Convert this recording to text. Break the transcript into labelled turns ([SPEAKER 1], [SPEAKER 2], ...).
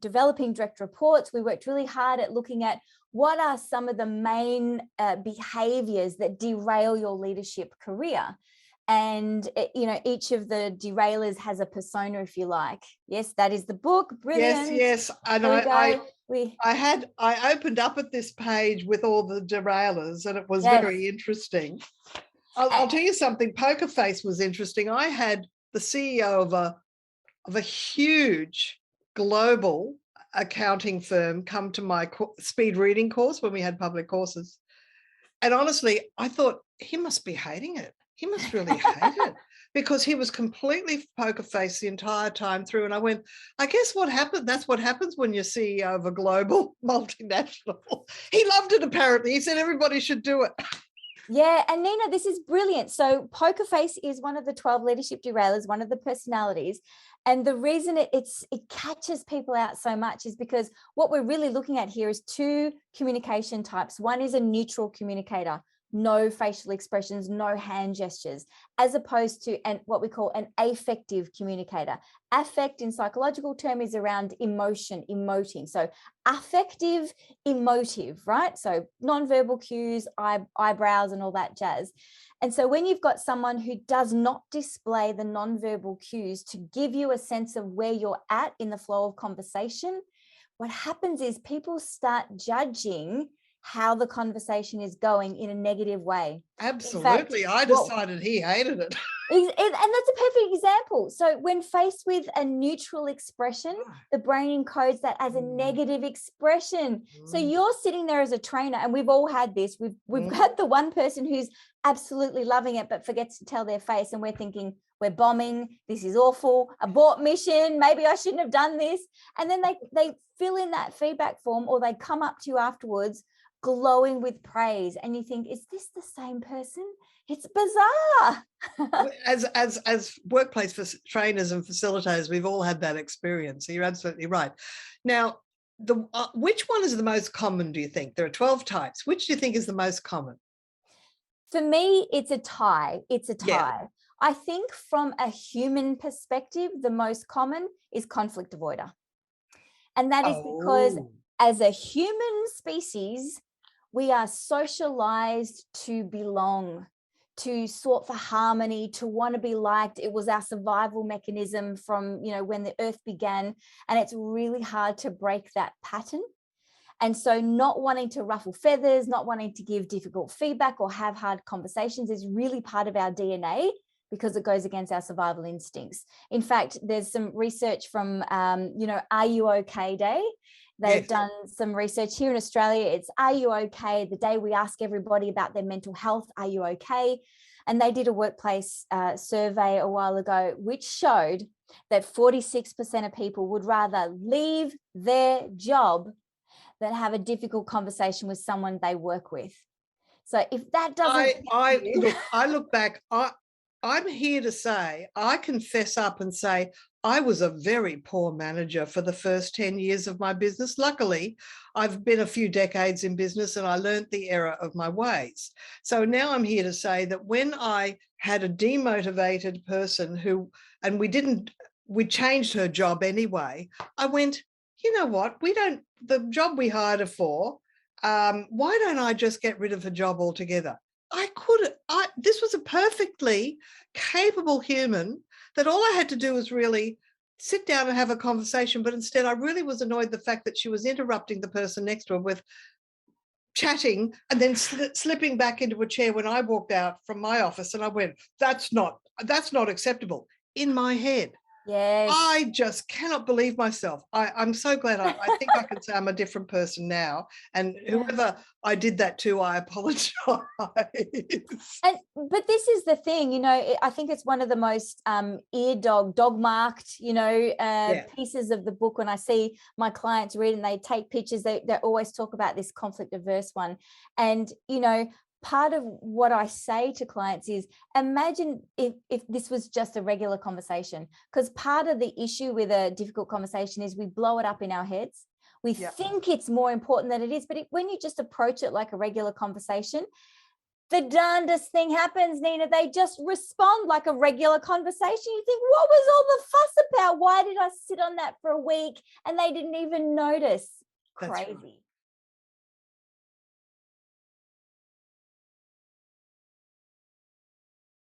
[SPEAKER 1] developing direct reports, we worked really hard at looking at what are some of the main behaviors that derail your leadership career. And, each of the derailers has a persona, if you like. Yes, that is the book. Brilliant.
[SPEAKER 2] Yes. And I opened up at this page with all the derailers, and it was very interesting. I'll tell you something. Poker Face was interesting. I had the CEO of a huge global accounting firm come to my speed reading course when we had public courses. And honestly, I thought he must be hating it. He must really hate it, because he was completely poker face the entire time through. And I went, I guess that's what happens when you're CEO of a global multinational. He loved it, apparently. He said everybody should do it.
[SPEAKER 1] Yeah, and Nina, this is brilliant. So poker face is one of the 12 leadership derailers, one of the personalities. And the reason it catches people out so much is because what we're really looking at here is two communication types. One is a neutral communicator, no facial expressions, no hand gestures, as opposed to what we call an affective communicator. Affect in psychological term is around emotion, emoting. So affective, emotive, right? So nonverbal cues, eyebrows and all that jazz. And so when you've got someone who does not display the nonverbal cues to give you a sense of where you're at in the flow of conversation, what happens is people start judging how the conversation is going in a negative way.
[SPEAKER 2] Absolutely. I decided he hated it.
[SPEAKER 1] And that's a perfect example. So when faced with a neutral expression, the brain encodes that as a negative expression. So you're sitting there as a trainer, and we've all had this. We've had the one person who's absolutely loving it but forgets to tell their face, and we're thinking, we're bombing, this is awful, abort mission, maybe I shouldn't have done this. And then they fill in that feedback form, or they come up to you afterwards glowing with praise, and you think, is this the same person? It's bizarre.
[SPEAKER 2] as workplace trainers and facilitators, we've all had that experience. So you're absolutely right. Now, which one is the most common, do you think? There are 12 types. Which do you think is the most common?
[SPEAKER 1] For me, it's a tie.
[SPEAKER 2] Yeah.
[SPEAKER 1] I think from a human perspective, the most common is conflict avoider. And that is because as a human species, we are socialized to belong, to sort for harmony, to want to be liked. It was our survival mechanism from, when the earth began, and it's really hard to break that pattern. And so not wanting to ruffle feathers, not wanting to give difficult feedback or have hard conversations is really part of our DNA, because it goes against our survival instincts. In fact, there's some research from, Are You OK Day? They've done some research here in Australia. It's Are You OK? The day we ask everybody about their mental health. Are you okay? And they did a workplace survey a while ago, which showed that 46% of people would rather leave their job than have a difficult conversation with someone they work with. So if that doesn't...
[SPEAKER 2] I look back, I'm here to say, I confess up and say, I was a very poor manager for the first 10 years of my business. Luckily, I've been a few decades in business and I learned the error of my ways. So now I'm here to say that when I had a demotivated person we changed her job anyway, I went, you know what, the job we hired her for, why don't I just get rid of her job altogether? This was a perfectly capable human that all I had to do was really sit down and have a conversation. But instead, I really was annoyed the fact that she was interrupting the person next to her with chatting and then slipping back into a chair when I walked out from my office. And I went, that's not acceptable in my head.
[SPEAKER 1] Yes.
[SPEAKER 2] I just cannot believe myself. I'm so glad. I think I can say I'm a different person now. And whoever I did that to, I apologize.
[SPEAKER 1] But this is the thing, I think it's one of the most dog-marked, pieces of the book. When I see my clients read and they take pictures, they always talk about this conflict averse one. And, part of what I say to clients is, imagine if this was just a regular conversation, because part of the issue with a difficult conversation is we blow it up in our heads. We think it's more important than it is. But when you just approach it like a regular conversation, the darndest thing happens, Nina. They just respond like a regular conversation. You think, what was all the fuss about? Why did I sit on that for a week and they didn't even notice?
[SPEAKER 2] That's
[SPEAKER 1] Crazy.
[SPEAKER 2] right.